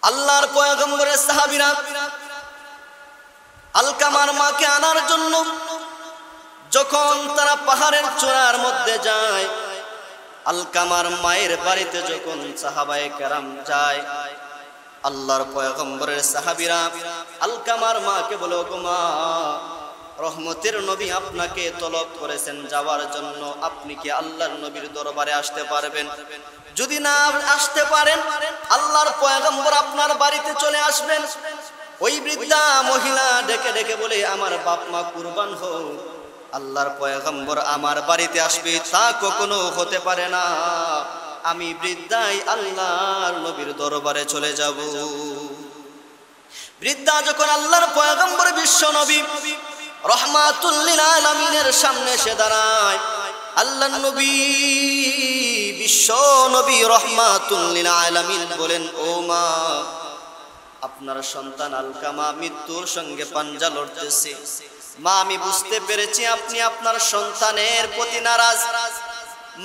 আল্লাহর পয়গম্বরের সাহাবীরা আলকামার মাকে আনার জন্য যখন তারা পাহাড়ের চূড়ার মধ্যে যায়, আলকামার মায়ের বাড়িতে যখন সাহাবায়ে কেরাম যায়, আল্লাহর পয়গম্বরের সাহাবীরা আলকামার মাকে বলে, ওগো মা, রহমতের নবী আপনাকে তলব করেছেন যাওয়ার জন্য, আপনি কি আল্লাহর নবীর দরবারে আসতে পারবেন? যদি না আসতে পারেন, আল্লাহর পয়গম্বর আপনার বাড়িতে চলে আসবেন। ওই বৃদ্ধা মহিলা ডেকে ডেকে বলে, আমার বাপ মা কুরবান হোক, আল্লাহর পয়গম্বর আমার বাড়িতে আসবে তা কখনো হতে পারে না। আমি বৃদ্ধাই আল্লাহর নবীর দরবারে চলে যাব। বৃদ্ধা যখন আল্লাহর পয়গম্বর বিশ্ব নবী রহমাতুল লিল আলামিনের সামনে এসে দাঁড়ায়, আল্লাহর নবী বিশ্ব নবী রহমাতুল লিল আলামিন বলেন, ও মা, আপনার সন্তান আলকামা মৃত্যুর সঙ্গে পাঞ্জা লড়তেছে। মা, আমি বুঝতে পেরেছি আপনি আপনার সন্তানের প্রতি নারাজ।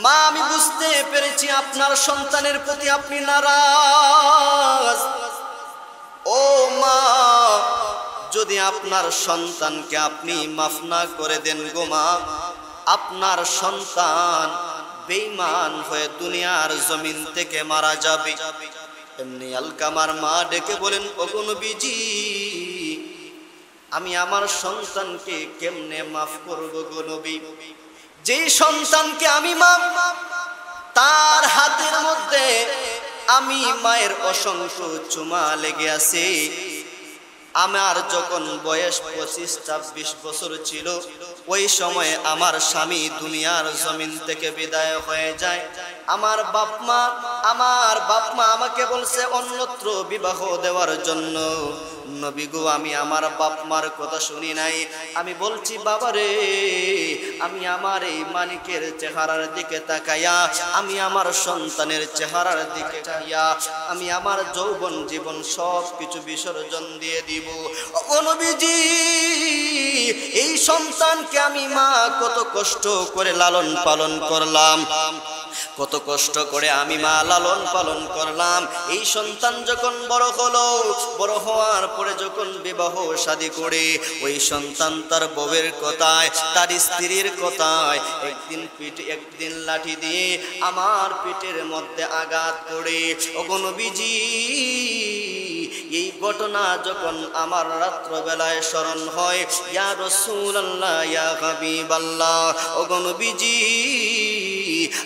মা, আমি বুঝতে পেরেছি আপনার সন্তানের প্রতি আপনি নারাজ। ও মা, যদি আপনার সন্তানকে আপনি মাফ না করে দেন গো মা, আপনার সন্তান বেঈমান হয়ে দুনিয়ার জমিন থেকে মারা যাবে। এমনি আলকামার মা ডেকে বলেন, ওগো নবীজি, আমি আমার সন্তানকে কেমনে মাফ করব গো নবী? যেই সন্তানকে আমি মা, তার হাতের মধ্যে আমি মায়ের অসংখ্য চুমা লেগে আছে। আমার যখন বয়স 25-26 বছর ছিল, ওই সময় আমার স্বামী দুনিয়ার জমিন থেকে বিদায় হয়ে যায়। আমার বাপ মা আমাকে বলছে অন্যত্র বিবাহ দেওয়ার জন্য। নবী গো, আমি আমার বাপ মার কথা শুনি নাই। আমি বলছি, বাবা রে, আমি আমার এই মানিকের চেহারার দিকে তাকাইয়া, আমি আমার সন্তানের চেহারার দিকে তাকাইয়া, আমি আমার যৌবন জীবন সব কিছু বিসর্জন দিয়ে দিব। ও নবীজি, এই সন্তানকে আমি মা কত কষ্ট করে লালন পালন করলাম, কত কষ্ট করে আমি মা লালন পালন করলাম। এই সন্তান যখন বড় হলো, বড় হওয়ার পরে যখন বিবাহ শাদী করে, ওই সন্তান তার বউয়ের কথায়, তার স্ত্রীর কথায় একদিন লাঠি দিয়ে আমার পিঠের মধ্যে আঘাত করে। ওগো নবীজি, এই ঘটনা যখন আমার রাত্রবেলায় স্মরণ হয়, ইয়া রাসূলুল্লাহ, ইয়া হাবিবাল্লাহ, ওগো নবীজি,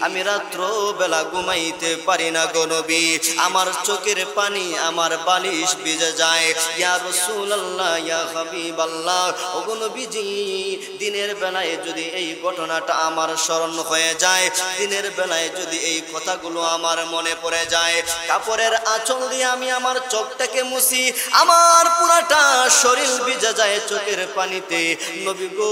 আমি রাত্র বেলা ঘুমাইতে পারি না গো নবী। আমার চোখের পানি, আমার বালিশ ভিজে যায়। ইয়া রাসূলুল্লাহ, ইয়া হাবিবাল্লাহ, ওগো নবীজি, দিনের বেলায় যদি এই ঘটনাটা আমার স্মরণ হয়ে যায়, দিনের বেলায় যদি এই কথাগুলো আমার মনে পড়ে যায়, কাপড়ের আঁচল দিয়ে আমি আমার চোখটাকে মুছি, আমার পুরাটা শরীর ভিজে যায় চোখের পানিতে। নবী গো,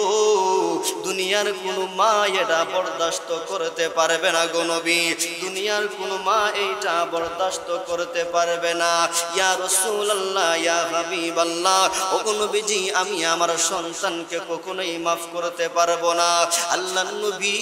দুনিয়ার কোনো মা এটা বরদাস্ত করতে পারবে না গো নবী, দুনিয়ার কোনো মা এইটা বরদাস্ত করতে পারবে না। ইয়া রাসূলুল্লাহ, ইয়া হাবিবাল্লাহ, ওগো নবীজি, আমি আমার সন্তানকে কখনোই মাফ করতে পারবো না। আল্লাহর নবী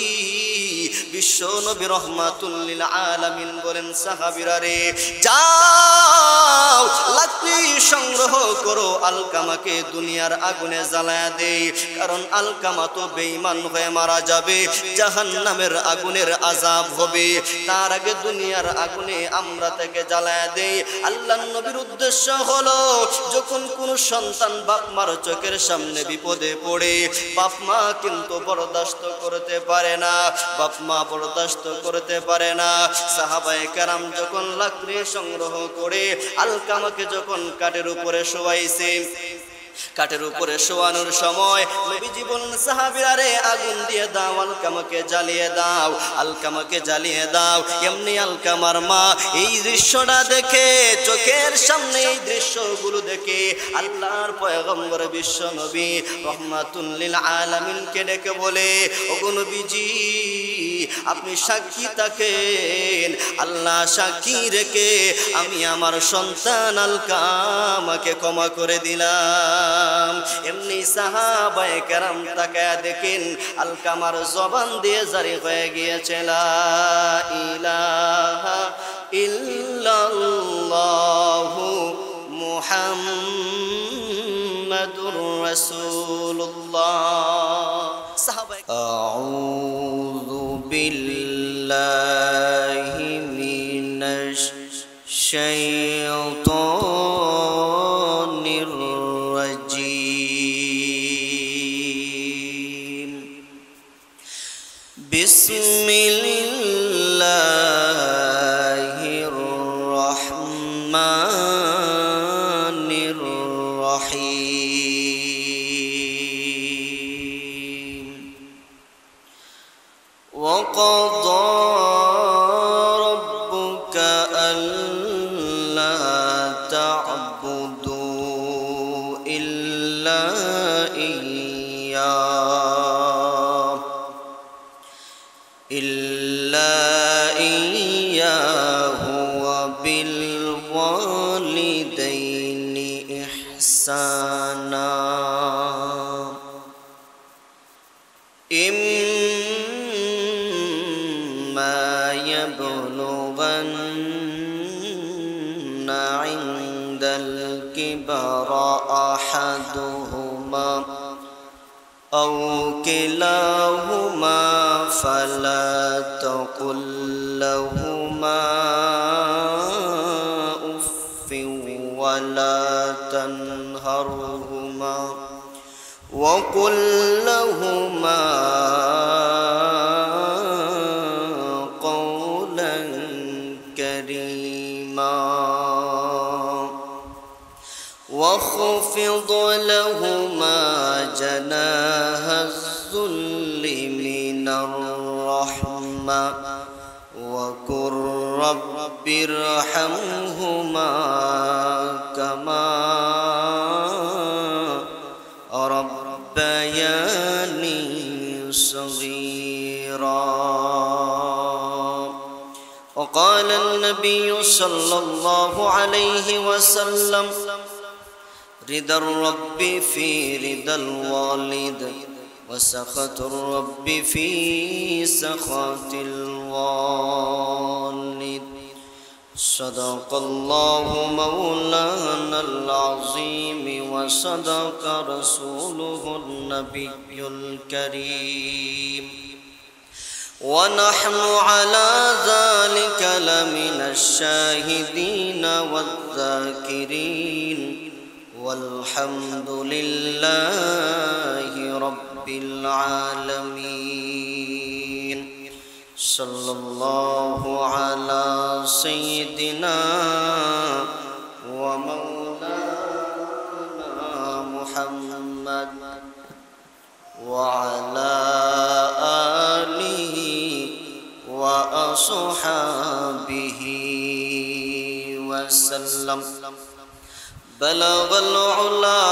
বিশ্ব নবী রহমাতুল লিল আলামিন বলেন, সাহাবীরা রে, যাও লাকড়ি সংগ্রহ করো, আলকামাকে দুনিয়ার আগুনে জ্বালায়া দেই, কারণ আলকামা তো বেঈমান হয়ে মারা যাবে, জাহান্নামের আগুনের আযাব হবে। তার আগে দুনিয়ার আগুনে আমরা তাকে জ্বালায়া দেই। আল্লাহর নবীর উদ্দেশ্য হলো, যখন কোন সন্তান বাপ মার চোখের সামনে বিপদে পড়ে, বাপ মা কিন্তু বরদাস্ত করতে পারে না, বাপ মা বরদাস্ত করতে পারে না। সাহাবায়ে কেরাম যখন লাকড়ি সংগ্রহ করে আলকামাকে যখন কাঠের উপরে শোয়াইছে, কাঠের উপরে শোয়ানোর সময় নবীজি বলেন, সাহাবীরা রে, আগুন দিয়ে দাও, আলকামাকে জ্বালিয়ে দাও, আলকামাকে জ্বালিয়ে দাও। এমনি আলকামার মা এই দৃশ্যটা দেখে, চোখের সামনে এই দৃশ্যগুলো দেখে, আল্লাহর পয়গম্বর বিশ্ব নবী রহমাতুল লিল আলামিনকে ডেকে বলে, ওগো নবীজি, আপনি সাক্ষী থাকেন, আল্লাহ সাক্ষী রেখে আমি আমার সন্তান আলকামাকে ক্ষমা করে দিলাম। এমনি সাহাবায়ে কেরাম তাকায়া দেখেন, আলকামার জবান দিয়ে জারি হয়ে গিয়েছে, লা ইলাহা ইল্লাল্লাহু মুহাম্মাদুর রাসূলুল্লাহ। আউযু বিল্লাহি মিনাশ শাইতানির রাজীম। বিসমিল্লাহির রাহমানির রাহিম। وقضى ربك ألا تعبدوا إلا إياه وبالوالدين إحسانا إما يبلغن عند الكبر أحدهما أو كلاهما فلا تقل لهما أف ولا تنهرهما وقل لهما قولا كريما واخفض لهما جناح الذل من الرحمة وقل رب ارحمهما كما ربياني صغيرا. وقال النبي صلى الله عليه وسلم رضا الرب في رضا الوالد وسخط الرب في سخط الوالد. صدق الله مولانا العظيم وصدق رسوله النبي الكريم ونحن على ذلك لمن الشاهدين والذاكرين والحمد لله رب العالمين. صلى الله على سيدنا ومولانا محمد وعلى آله وأصحابه وسلم. بلغ العلا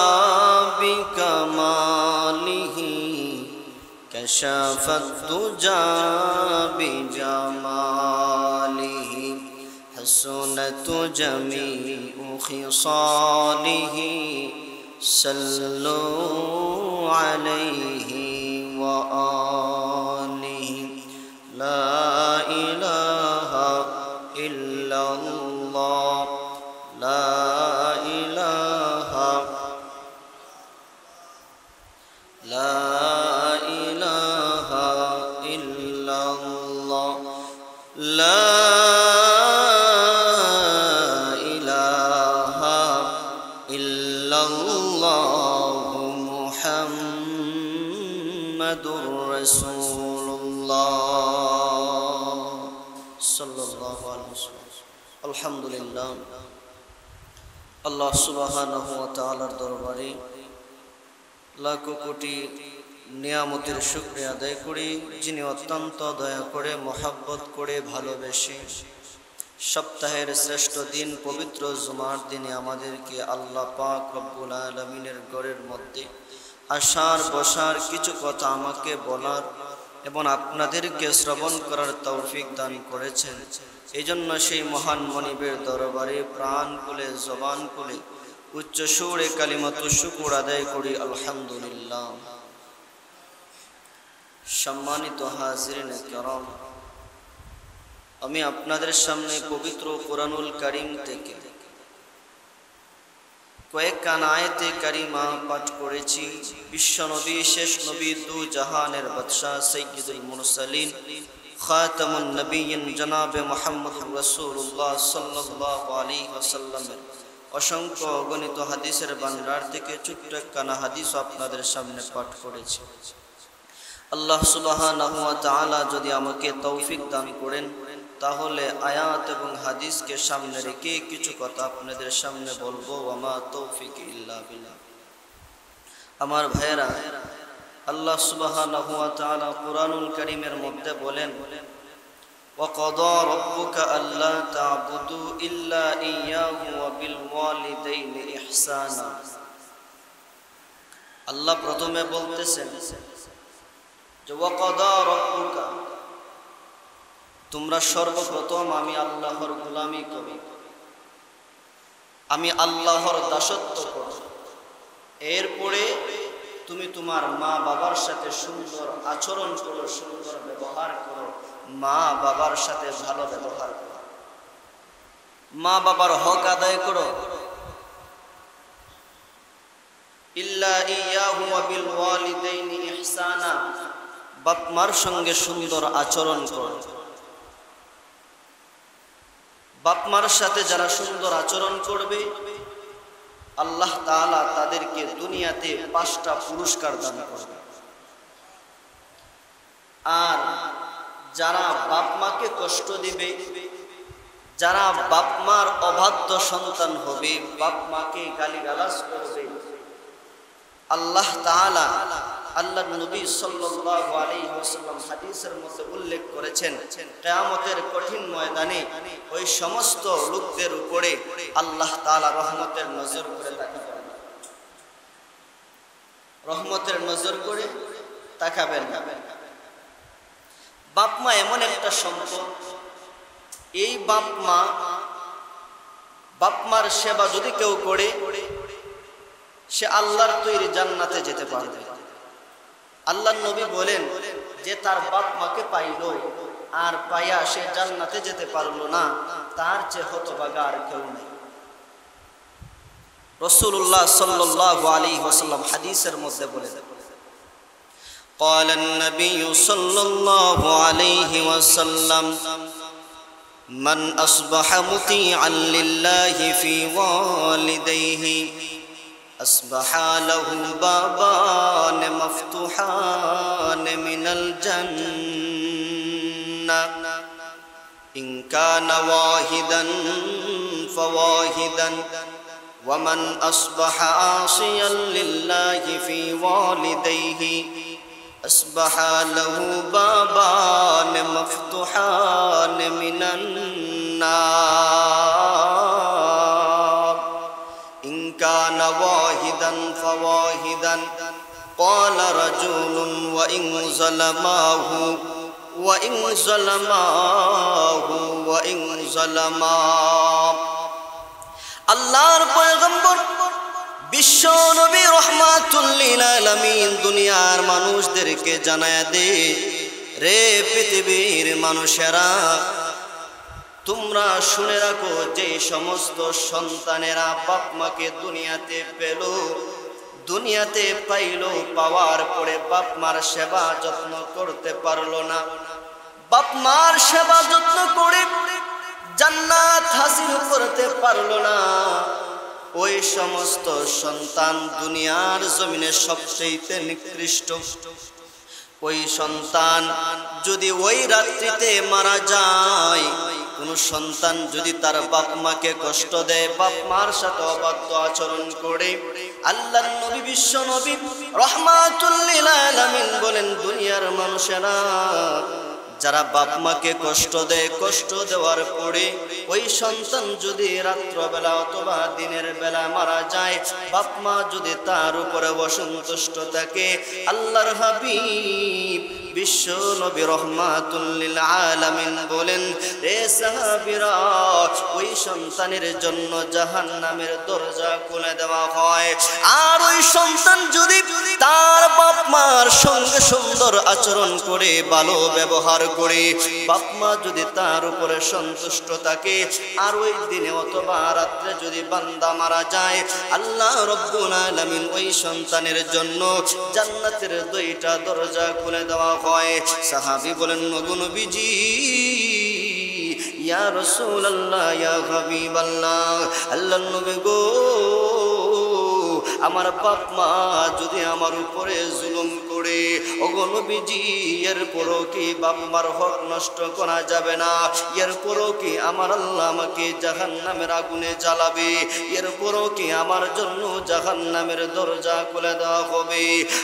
بكماله كشف الدجى بجماله حسنت جميع خصاله صلوا عليه وآله. لا إله إلا الله لا إله إلا الله لا إله إلا الله محمد رسول الله صلى الله عليه وسلم. الحمد لله আল্লাহ সুবহানাহু ওয়া তাআলার দরবারে লাখো কোটি নিয়ামতের শুকরিয়া আদায় করি, যিনি অত্যন্ত দয়া করে মহব্বত করে ভালোবেসে সপ্তাহের শ্রেষ্ঠ দিন পবিত্র জুমার দিনে আমাদেরকে আল্লাহ পাক রব্বুল আলামিনের ঘরের মধ্যে আসার বসার কিছু কথা আমাকে বলার এবং আপনাদেরকে শ্রবণ করার তৌফিক দান করেছেন। এই জন্য সেই মহান মনিবের দরবারে প্রাণ খুলে জবান খুলে উচ্চ সুরে কালিমাতু শুকর আদায় করি আলহামদুলিল্লাহ। সম্মানিত হাজিরিন কিরাম, আমি আপনাদের সামনে পবিত্র কোরআনুল কারীম থেকে কয়েকখান আয়াতে কারিমা পাঠ করেছি। বিশ্বনবী, শেষ নবী, দু জাহানের বাদশাহ, সাইয়্যিদুল মুরসালিন, খাতামুন নবিয়্যিন জনাবে মুহাম্মদুর রাসূলুল্লাহ সাল্লাল্লাহু আলাইহি ওয়াসাল্লামের অসংখ্য অগণিত হাদিসের ভান্ডার থেকে ছোট্ট একখানা হাদিস আপনাদের সামনে পাঠ করেছি। আল্লাহ সুবহানাহু ওয়া তাআলা যদি আমাকে তৌফিক দান করেন, তাহলে আয়াত এবং হাদিসকে সামনে রেখে কিছু কথা আপনাদের সামনে বলবো। ওয়ামা তৌফিক ইল্লা বিল্লাহ। আমার ভাইয়েরা, আল্লাহ সুবহানাহু ওয়া তাআলা কুরআনুল কারীমের মধ্যে বলেন, ওয়াকাদা রাব্বুকা আল্লা তা'বুদু ইল্লা ইয়্যাহু ওয়া বিল ওয়ালিদাইনি ইহসানা। আল্লাহ প্রথমে বলতেছেন যে ওয়াকাদা রাব্বুকা, তোমরা সর্বপ্রথম আমি আল্লাহর গোলামি করো, আমি আল্লাহর দাসত্ব করো। এরপরে তুমি তোমার মা বাবার সাথে সুন্দর আচরণ করো, সুন্দর ব্যবহার করো, মা বাবার সাথে ভালো ব্যবহার করো, মা বাবার হক আদায় করো। ইল্লা ইয়্যাহু ওয়া বিল ওয়ালিদাইনি ইহসানা, বাপ মার সঙ্গে সুন্দর আচরণ করো। বাপ মার সাথে যারা সুন্দর আচরণ করবে, আল্লাহ তাআলা তাদেরকে দুনিয়াতে 5টা পুরস্কার দান করবে। আর যারা বাপ মাকে কষ্ট দিবে, যারা বাপ মার অবাধ্য সন্তান হবে, বাপ মাকে গালিগালাজ করবে, আল্লাহ তাআলা, আল্লাহর নবী সাল্লাল্লাহু আলাইহি ওয়াসাল্লাম হাদিসের মধ্যে উল্লেখ করেছেন, কিয়ামতের কঠিন ময়দানে ওই সমস্ত লোকদের উপরে আল্লাহ তাআলা রহমতের নজর করে তাকাবেন, রহমতের নজর করে তাকাবেন। বাপ মা এমন একটা সম্পদ, এই বাপ মার সেবা যদি কেউ করে, সে আল্লাহর তৈরি জান্নাতে যেতে পারবে। আল্লাহর নবী বলেন যে তার বাপ মাকে পাইল আর পাইয়া সে জান্নাতে যেতে পারলো না, তার চেয়ে হতভাগা আর কেউ নেই। রাসূলুল্লাহ সাল্লাল্লাহু আলাইহি ওয়াসাল্লাম হাদিসের মধ্যে বলেন, قال النبي صلى الله عليه وسلم من أصبح مطيعا لله في والديه أصبح له بابان مفتوحان من الجنة إن كان واحدا فواحدا ومن أصبح عاصيا لله في والديه أصبح له بابان مفتوحان من النار إن كان واحدا فواحدا قال رجل وإن ظلماه আল্লাহর পয়গম্বর বিশ্ব নবী রহমাতুল লিল আলামিন দুনিয়ার মানুষদেরকে জানায়া দে, রে পৃথিবীর মানুষেরা, তোমরা শুনে রাখো, যে সমস্ত সন্তানেরা বাপ মাকে দুনিয়াতে পেল, দুনিয়াতে পাইল, পাওয়ার পরে বাপ মার সেবা যত্ন করতে পারলো না, বাপ মার সেবা যত্ন করে জান্নাত হাসিল করতে পারলো না, ওই সমস্ত সন্তান দুনিয়ার জমিনে সবচেয়ে নিকৃষ্ট। ওই সন্তান যদি ওই রাত্রিতে মারা যায়, কোন সন্তান যদি তার বাপ মাকে কষ্ট দেয়, বাপ মার সাথে অবাধ্য আচরণ করে, আল্লাহর নবী বিশ্ব নবী রহমাতুল লিল আলামিন বলেন, দুনিয়ার মানুষেরা যারা বাপ মাকে কষ্ট দেয়, কষ্ট দেওয়ার পরে ওই সন্তান যদি রাত্রবেলা অথবা দিনের বেলা মারা যায়, বাপ মা যদি তার উপরে অসন্তুষ্ট থাকে, আল্লাহর হাবিব বিশ্ব নবী রহমাতুল লিল আলামিন বলেন, রে সাহাবীরা, ওই সন্তানের জন্য জাহান্নামের দরজা খুলে দেওয়া হয়। আর ওই সন্তান যদি তার বাপ মার সঙ্গে সুন্দর আচরণ করে, ভালো ব্যবহার করে বাপ মা যদি তার উপরে সন্তুষ্ট থাকে আর ওই দিনে অথবা রাত্রে যদি বান্দা মারা যায় আল্লাহ রব্বুল আলামিন ওই সন্তানের জন্য জান্নাতের দুইটা দরজা খুলে দেওয়া হয়। সাহাবী বলেন ওগো নবীজি ইয়া রাসূলুল্লাহ ইয়া হাবিবাল্লাহ, আল্লাহর নবী গো আমার বাপ মা যদি আমার উপরে জুলুম করে ওগো নবীজি এরপরও কি বাপ মার হক নষ্ট করা যাবে না? এরপরও কি আমার আল্লাহ আমাকে জাহান্নামের আগুনে জ্বালাবে? এরপরও কি আমার জন্য জাহান্নামের দরজা খুলে দেওয়া হবে?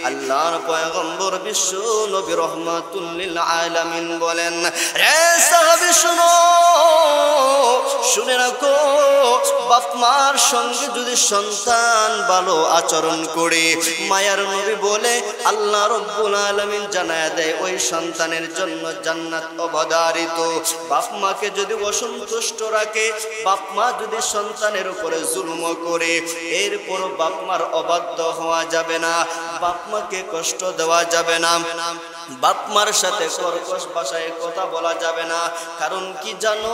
আল্লাহর পয়গম্বর বিশ্ব নবী রহমাতুল লিল আলামিন বলেন, রে সাহাবী শুনো, শুনে রাখো, বাপ মার সঙ্গে যদি সন্তান ভালো আচরণ করে মায়ার নবী বলে আল্লাহ রব্বুল আলামিন জানায় দেয় ওই সন্তানের জন্য জান্নাত অবধারিত। বাপ মাকে যদি অসন্তুষ্ট রাখে, বাপ মা যদি সন্তানের উপরে জুলুম করে, এরপর বাপ মার অবাধ্য হওয়া যাবে না, বাপ মাকে কষ্ট দেওয়া যাবে না, বাপ মার সাথে কর্কশ ভাষায় কথা বলা যাবে না। কারণ কি জানো,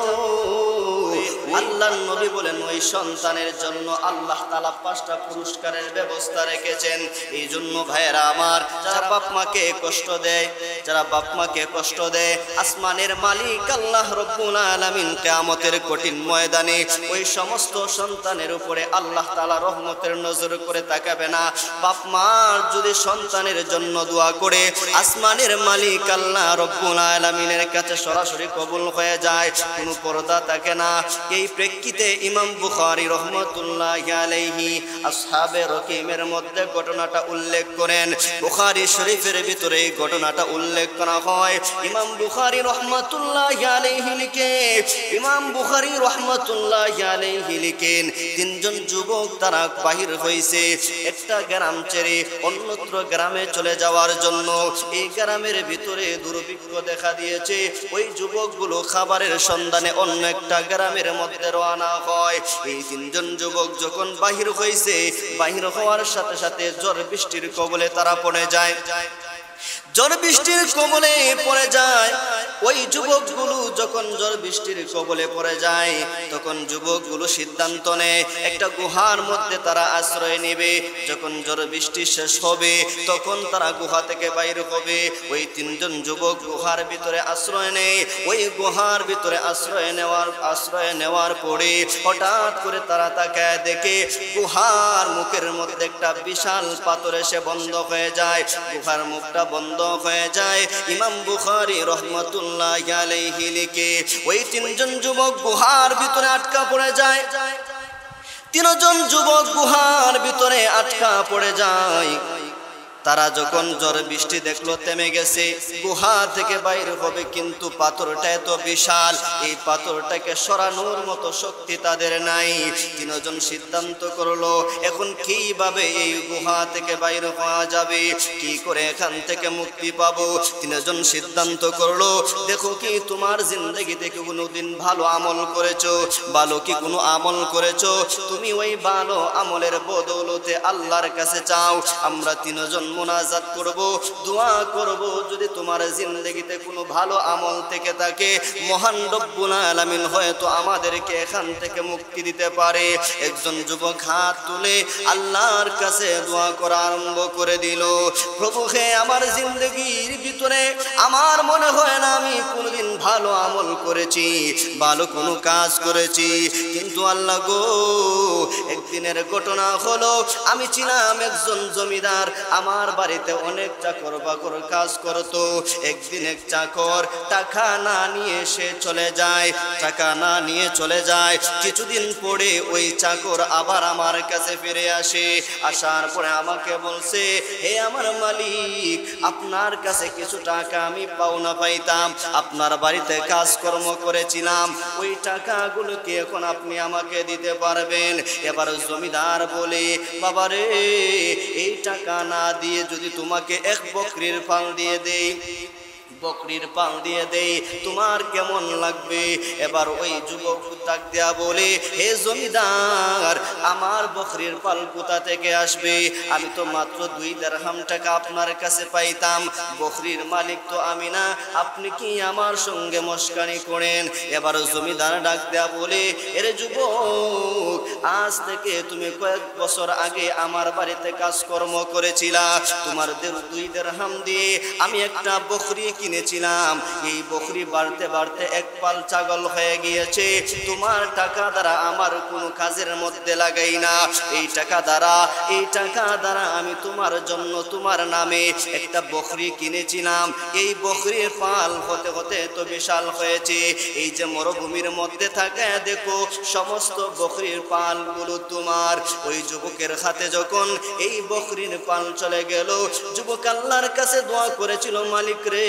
আল্লাহর নবী বলেন ওই সন্তানের জন্য আল্লাহ তাআলা 5টা পুরস্কারের ব্যবস্থা রেখেছেন। এই জন্য ভাইয়েরা আমার, যারা বাপ মাকে কষ্ট দেয়, যারা বাপ মাকে কষ্ট দেয়, আসমানের মালিক আল্লাহ রব্বুল আলামিন কিয়ামতের কঠিন ময়দানে ওই সমস্ত সন্তানের উপরে আল্লাহ তাআলা রহমতের নজর করে তাকাবে না। বাপ মা যদি সন্তানের জন্য দোয়া করে আসমানের মালিক আল্লাহ রব্বুল আলামিনের কাছে সরাসরি কবুল হয়ে যায়, কোনো পর্দা থাকে না। এই প্রেক্ষিতে ইমাম বুখারী রহমাতুল্লাহি আলাইহি আসহাবে রকিমের মধ্যে ঘটনাটা উল্লেখ করেন। বুখারী শরীফের ভিতরে এই ঘটনাটা উল্লেখ করা হয়। ইমাম বুখারী রহমাতুল্লাহি আলাইহি লিখেন, ইমাম বুখারী রহমাতুল্লাহি আলাইহি লিখেন, 3 জন যুবক তারা বাহির হয়েছে একটা গ্রাম ছেড়ে অন্যত্র গ্রামে চলে যাওয়ার জন্য। এই গ্রামের ভিতরে দুর্ভিক্ষ দেখা দিয়েছে। ওই যুবকগুলো খাবারের সন্ধানে অন্য একটা গ্রামের মধ্যে রওনা হয়। এই 3 জন যুবক যখন বাহির হয়েছে, বাহির হওয়ার সাথে সাথে ঝড় বৃষ্টির কবলে তারা পড়ে যায়। ঝড় বৃষ্টির কবলে পড়ে যায়। ওই যুবকগুলো যখন ঝড় বৃষ্টির কবলে পড়ে যায়, তখন যুবকগুলো সিদ্ধান্ত নেয় একটা গুহার মধ্যে তারা আশ্রয় নেবে। যখন ঝড় বৃষ্টি শেষ হবে তখন তারা গুহা থেকে বাইরে হবে। ওই 3 জন যুবক গুহার ভিতরে আশ্রয় নেয়। ওই গুহার ভিতরে আশ্রয় নেওয়ার পরে হঠাৎ করে তারা তাকায় দেখে গুহার মুখের মধ্যে একটা বিশাল পাথর এসে বন্ধ হয়ে যায়। গুহার মুখটা বন্ধ হয়ে যায়। ইমাম বুখারী রহমাতুল্লাহি আলাইহি লিখে, ওই 3 জন যুবক গুহার ভিতরে আটকা পড়ে যায়। 3 জন যুবক গুহার ভিতরে আটকা পড়ে যায়। তারা যখন ঝড় বৃষ্টি দেখলো থেমে গেছে, গুহা থেকে বাইরে হবে, কিন্তু পাথরটা এত বিশাল, এই পাথরটাকে সরানোর মতো শক্তি তাদের নাই। 3 জন সিদ্ধান্ত করলো এখন কিভাবে এই গুহা থেকে বাইরে হওয়া যাবে, কি করে এখান থেকে মুক্তি পাবো। 3 জন সিদ্ধান্ত করলো, দেখো কি তোমার জিন্দেগিতে কি কোনোদিন ভালো আমল করেছো? ভালো কি কোনো আমল করেছো? তুমি ওই ভালো আমলের বদৌলতে আল্লাহর কাছে চাও। আমরা 3 জন মুনাজাত করব, দোয়া করব, যদি তোমার জিন্দেগিতে কোনো ভালো আমল থেকে থাকে মহান রব্বুল আলামিন হয়তো আমাদেরকে এখান থেকে মুক্তি দিতে পারে। একজন যুবক হাত তুলে আল্লাহর কাছে দোয়া করা আরম্ভ করে দিল, প্রভু হে, আমার জিন্দেগির ভিতরে আমার মনে হয় না আমি কোনোদিন ভালো আমল করেছি, ভালো কোনো কাজ করেছি, কিন্তু আল্লাহ গো, একদিনের ঘটনা হলো, আমি ছিলাম একজন জমিদার, আমার বাড়িতে অনেক চাকর বাকর কাজ করতো। একদিন এক চাকর টাকা না নিয়ে সে চলে যায়, টাকা না নিয়ে চলে যায়। কিছুদিন পরে ওই চাকর আবার আমার কাছে ফিরে আসে। আসার পরে আমাকে বলছে, হে আমার মালিক, আপনার কাছে কিছু টাকা আমি পাওনা পাইতাম, আপনার বাড়িতে কাজকর্ম করেছিলাম, ওই টাকাগুলো কি এখন আপনি আমাকে দিতে পারবেন? এবার জমিদার বলে, বাবারে, এই টাকা না দিয়ে যদি তোমাকে 1 বকরির পাল দিয়ে দেই, বকরির পাল দিয়ে দেই, তোমার কেমন লাগবে? এবার ওই যুবক ডাক দেয়া বলে, হে জমিদার, আমার বকরির পাল কোথা থেকে আসবে? আমি তো মাত্র 2 দিরহাম টাকা আপনার কাছে পাইতাম, বকরির মালিক তো আমি না, আপনি কি আমার সঙ্গে মস্কারি করেন? এবার জমিদার ডাক দেয়া বলে, এরে যুবক, আজ থেকে তুমি কয়েক বছর আগে আমার বাড়িতে কাজকর্ম করেছিলা, তোমার 2 দিরহাম দিয়ে আমি একটা বকরি কিনেছিলাম, এই বকরি বাড়তে বাড়তে এক পাল ছাগল হয়ে গিয়েছে, তোমার টাকা দ্বারা আমার কোনো কাজের মধ্যে লাগাই না, এই টাকা দ্বারা আমি তোমার জন্য তোমার নামে একটা বকরি কিনেছিলাম, এই বকরির পাল হতে হতে তো বিশাল হয়েছে, এই যে মরুভূমির মধ্যে থাকে দেখো সমস্ত বকরির পালগুলো তোমার। ওই যুবকের হাতে যখন এই বকরির পাল চলে গেল, যুবক আল্লাহর কাছে দোয়া করেছিল, মালিক রে,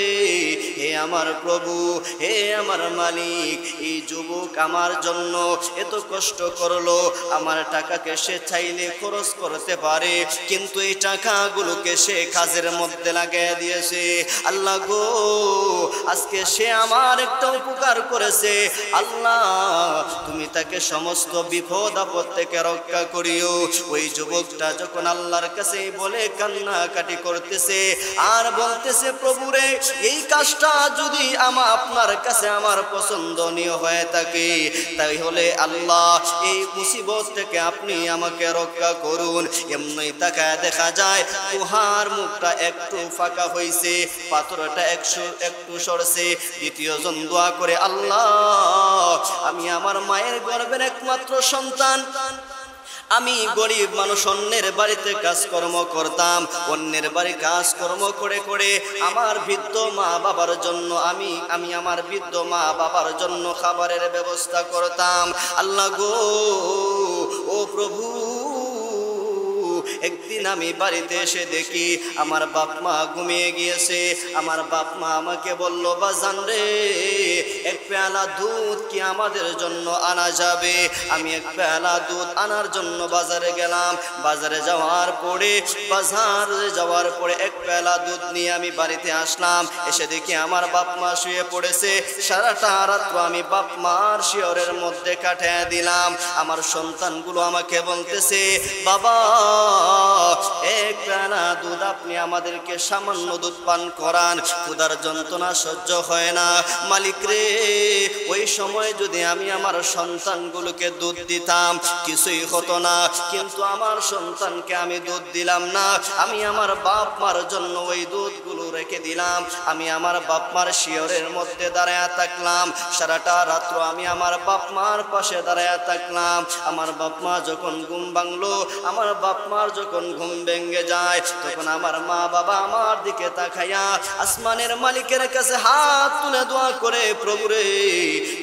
হে আমার প্রভু, হে আমার মালিক, এই যুবক আমার জন্য এত কষ্ট করলো, আমার টাকাকে সে চাইলে খরচ করতে পারে, কিন্তু এই টাকাগুলোকে সে কাজের মধ্যে লাগিয়ে দিয়েছে, আল্লাহ গো, আজকে সে আমার একটা উপকার করেছে, আল্লাহ তুমি তাকে সমস্ত বিপদ আপদ থেকে রক্ষা করিও। ওই যুবকটা যখন আল্লাহর কাছে বলে কান্নাকাটি করতেছে আর বলতেছে, প্রভু রে, এই কাজটা যদি আপনার কাছে আমার পছন্দনীয় হয়ে থাকে, তাহলে আল্লাহ এই মুসিবত থেকে আপনি আমাকে রক্ষা করুন। এমনি তাকায় দেখা যায় গুহার মুখটা একটু ফাঁকা হয়েছে, পাথরটা একটু সরছে। দ্বিতীয় জন দোয়া করে, আল্লাহ আমি আমার মায়ের গর্ভের একমাত্র সন্তান, আমি গরিব মানুষ, অন্যের বাড়িতে কাজকর্ম করতাম, অন্যের বাড়ি কাজকর্ম করে করে আমার বৃদ্ধ মা বাবার জন্য আমি আমার বৃদ্ধ মা বাবার জন্য খাবারের ব্যবস্থা করতাম, আল্লাহ গো, ও প্রভু, একদিন আমি বাড়িতে এসে দেখি আমার বাপ মা ঘুমিয়ে গিয়েছে, আমার বাপ মা আমাকে বলল, বাজান রে, এক পেয়ালা দুধ কি আমাদের জন্য আনা যাবে? আমি এক পেয়ালা দুধ আনার জন্য বাজারে গেলাম, বাজারে যাওয়ার পরে এক পেয়ালা দুধ নিয়ে আমি বাড়িতে আসলাম, এসে দেখি আমার বাপ মা শুয়ে পড়েছে, সারাটা রাত আমি বাপ মার শিয়রের মধ্যে কাটিয়ে দিলাম। আমার সন্তানগুলো আমাকে বলতেছে, বাবা, এক পেয়ালা দুধ আপনি আমাদেরকে সামান্য দুধ পান করান, ক্ষুধার যন্ত্রণা সহ্য হয় না, মালিক রে, ওই সময় যদি আমি আমার সন্তানগুলোকে দুধ দিতাম কিছুই হতো না, কিন্তু আমার সন্তানকে আমি দুধ দিলাম না, আমি আমার বাপ মার জন্য ওই দুধগুলো রেখে দিলাম, আমি আমার বাপ মার শিয়রের মধ্যে দাঁড়ায় থাকলাম, সারাটা রাত্র আমি আমার বাপ মার পাশে দাঁড়ায় থাকলাম। আমার বাপ মা যখন ঘুম ভাঙলো, আমার বাপ মার যখন ঘুম ভেঙে যায়, তখন আমার মা বাবা আমার দিকে তাকাইয়া আসমানের মালিকের কাছে হাত তুলে দোয়া করে, প্রভু রে,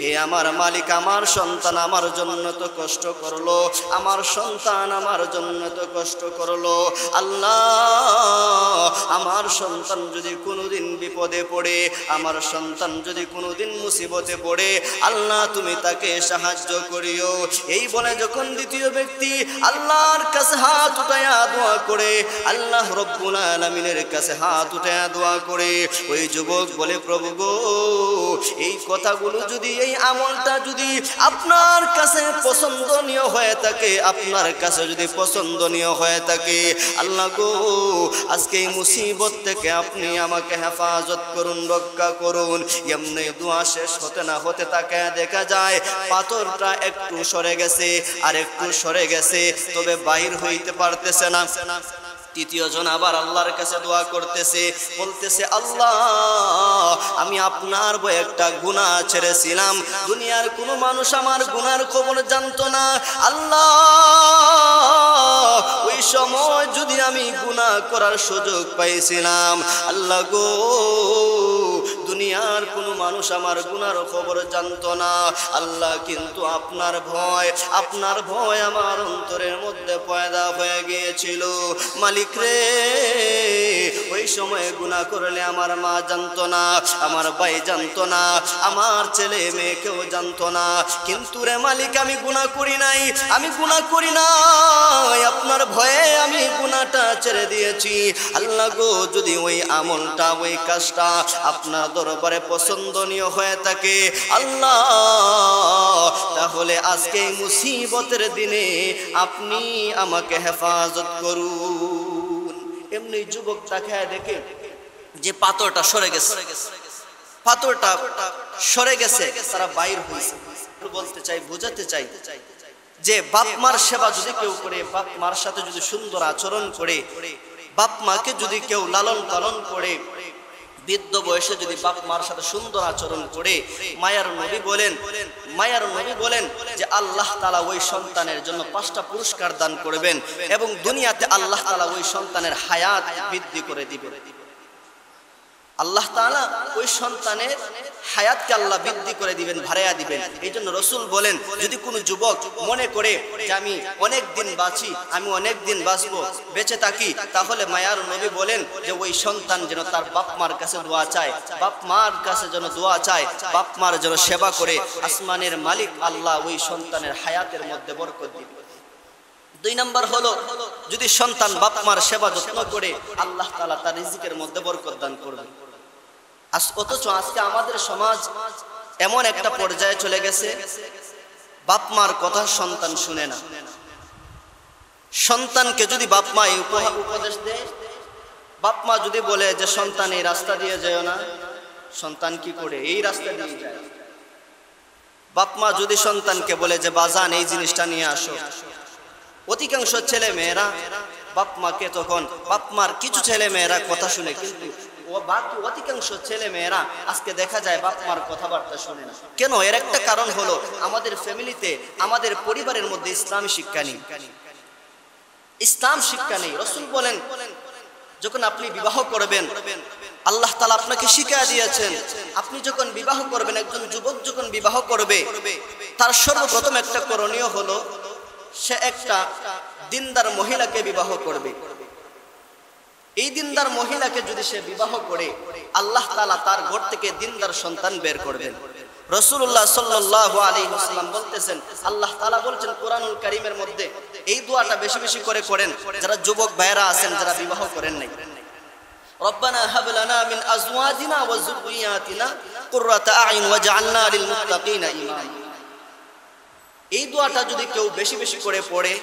হে আমার মালিক, আমার সন্তান আমার জন্য তো কষ্ট করলো, আমার সন্তান আমার জন্য তো কষ্ট করলো, আল্লাহ আমার সন্তান যদি কোনোদিন বিপদে পড়ে, আমার সন্তান যদি কোনোদিন মুসিবতে পড়ে, আল্লাহ তুমি তাকে সাহায্য করিও। এই বলে যখন দ্বিতীয় ব্যক্তি আল্লাহর কাছে হাত উঠায়া দোয়া করে, আল্লাহ রব্বুল আলামিনের কাছে হাত উঠায়া দোয়া করে, ওই যুবক বলে, প্রভু গো, এই কথাগুলো যদি, এই আমলটা যদি আপনার কাছে পছন্দনীয় হয়ে থাকে, আপনার কাছে যদি পছন্দনীয় হয়ে থাকে, আল্লাহ গো, আজকে এই মুসিবত থেকে আপনি আমাকে হেফাজত করুন, রক্ষা করুন। এমনি দোয়া শেষ হতে না হতে তাকে দেখা যায় পাথরটা একটু সরে গেছে, আর একটু সরে গেছে, তবে বাইর হইতে পারতেছে না। তৃতীয় জন আবার আল্লাহর কাছে দোয়া করতেছে, বলতেছে, আল্লাহ আমি আপনার বয়ে একটা গুনাহ ছেড়েছিলাম, দুনিয়ার কোনো মানুষ আমার গুনার খবর জানতো না, আল্লাহ ওই সময় যদি আমি গুনাহ করার সুযোগ পাইছিলাম, আল্লাহ গো, দুনিয়ার কোনো মানুষ আমার গুনার খবর জানতো না, আল্লাহ, কিন্তু আপনার ভয় আমার অন্তরের মধ্যে পয়দা হয়ে গিয়েছিল, মালিক রে, ওই সময় গুনাহ করলে আমার মা জানতো না, আমার ভাই জানতো না, আমার ছেলে মেয়ে কেউ জানতো না, কিন্তু রে মালিক, আমি গুনাহ করি নাই, আপনার ভয়ে আমি গুনাহটা ছেড়ে দিয়েছি, আল্লাহ গো যদি ওই আমলটা ওই কাজটা আপনার দরবারে পছন্দনীয় হয়ে থাকে আল্লাহ, তাহলে আজকে এই মুসিবতের দিনে আপনি আমাকে হেফাজত করুন। এমনি যুবক তাকায় দেখে যে পাথরটা সরে গেছে, পাথরটা সরে গেছে, তারা বাইর হয়েছে। বলতে চাই, বোঝাতে চাই যে বাপ মার সেবা যদি কেউ করে, বাপ মার সাথে যদি সুন্দর আচরণ করে, বাপ মাকে যদি কেউ লালন পালন করে, বৃদ্ধ বয়সে যদি বাপ মার সাথে সুন্দর আচরণ করে, মায়ার নবী বলেন যে আল্লাহ তাআলা ওই সন্তানের জন্য 5টা পুরস্কার দান করবেন এবং দুনিয়াতে আল্লাহ তাআলা ওই সন্তানের হায়াত বৃদ্ধি করে দিবেন। আল্লাহ তাআলা ওই সন্তানের হায়াতকে আল্লাহ বৃদ্ধি করে দিবেন, বাড়ায়া দিবেন। এই জন্য রাসূল বলেন, যদি কোনো যুবক মনে করে যে আমি অনেক দিন বাঁচি, আমি অনেক দিন বাঁচবো, বেঁচে থাকি, তাহলে মায়ার নবী বলেন যে ওই সন্তান যেন তার বাপ মার কাছে দোয়া চায়, বাপ মার কাছে যেন দোয়া চায়, বাপ মার যেন সেবা করে, আসমানের মালিক আল্লাহ ওই সন্তানের হায়াতের মধ্যে বরকত দিবেন। 2 নাম্বার হলো, যদি সন্তান বাপ মার সেবা যত্ন করে, আল্লাহ তাআলা তার রিজিকের মধ্যে বরকত দান করবেন। অথচ আজকে আমাদের সমাজ এমন একটা পর্যায়ে চলে গেছে, বাপ মার কথা সন্তান শুনে না। সন্তানকে যদি বাপ মা উপদেশ দেয়, বাপ মা যদি বলে যে সন্তান এই রাস্তা দিয়ে যায় না, সন্তান কি করে এই রাস্তা দিয়ে যায়। বাপ মা যদি সন্তানকে বলে যে বাজান এই জিনিসটা নিয়ে আসো, অধিকাংশ ছেলে মেয়েরা বাপ মাকে তখন, বাপ মার কিছু ছেলে মেয়েরা কথা শুনে, কিন্তু বাকি অধিকাংশ ছেলে মেয়েরা আজকে দেখা যায় বাপ মার কথাবার্তা শুনে না। কেন? এর একটা কারণ হলো আমাদের ফ্যামিলিতে, আমাদের পরিবারের মধ্যে ইসলামী শিক্ষা নেই, ইসলাম শিক্ষা নেই। রাসূল বলেন, যখন আপনি বিবাহ করবেন, আল্লাহ তাআলা আপনাকে শিখিয়ে দিয়েছেন, আপনি যখন বিবাহ করবেন, একজন যুবক যখন বিবাহ করবে, তার সর্বপ্রথম একটা করণীয় হলো সে একটা দিনদার মহিলাকে বিবাহ করবে। এই দিনদার মহিলাকে যদি সে বিবাহ করে, আল্লাহ তাআলা তার ঘর থেকে দিনদার সন্তান বের করবেন। রাসূলুল্লাহ সাল্লাল্লাহু আলাইহি ওয়াসাল্লাম বলতেছেন, আল্লাহ তাআলা বলছেন কোরআনুল কারীমের মধ্যে, এই দোয়াটা বেশি বেশি করে করেন যারা যুবক ভাইরা আছেন, যারা বিবাহ করেন নাই। রব্বানা হাব লানা মিন আজওয়াজিনা ওয়া যুররিয়াতিনা কুররাতা আ'ইন ওয়াজআলনা লিল মুত্তাকিনা ইমামা। এই দোয়াটা যদি কেউ বেশি বেশি করে পড়ে,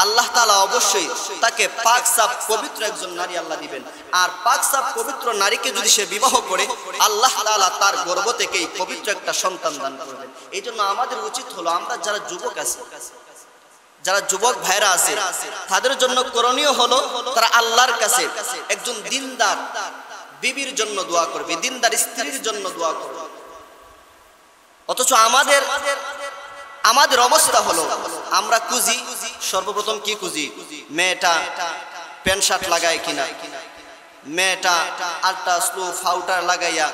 আল্লাহ তাআলা অবশ্যই তাকে পাক সাফ পবিত্র একজন নারী আল্লাহ দিবেন। আর পাক সাফ পবিত্র নারীকে যদি সে বিবাহ করে, আল্লাহ তাআলা তার গর্ভ থেকেই পবিত্র একটা সন্তান দান করবেন। এই জন্য আমাদের উচিত হলো, আমরা যারা যুবক আছি, যারা যুবক ভাইরা আছে, তাদের জন্য করণীয় হলো তারা আল্লাহর কাছে একজন দিনদার বিবির জন্য দোয়া করবে, দিনদার স্ত্রীর জন্য দোয়া করবে। অথচ আমাদের অবস্থা হলো, আমরা খুঁজি, সর্বপ্রথম কি খুঁজি? মেয়েটা প্যান্ট শার্ট লাগায় কিনা, মেয়েটা আলটা স্লো ফাউটার লাগাইয়া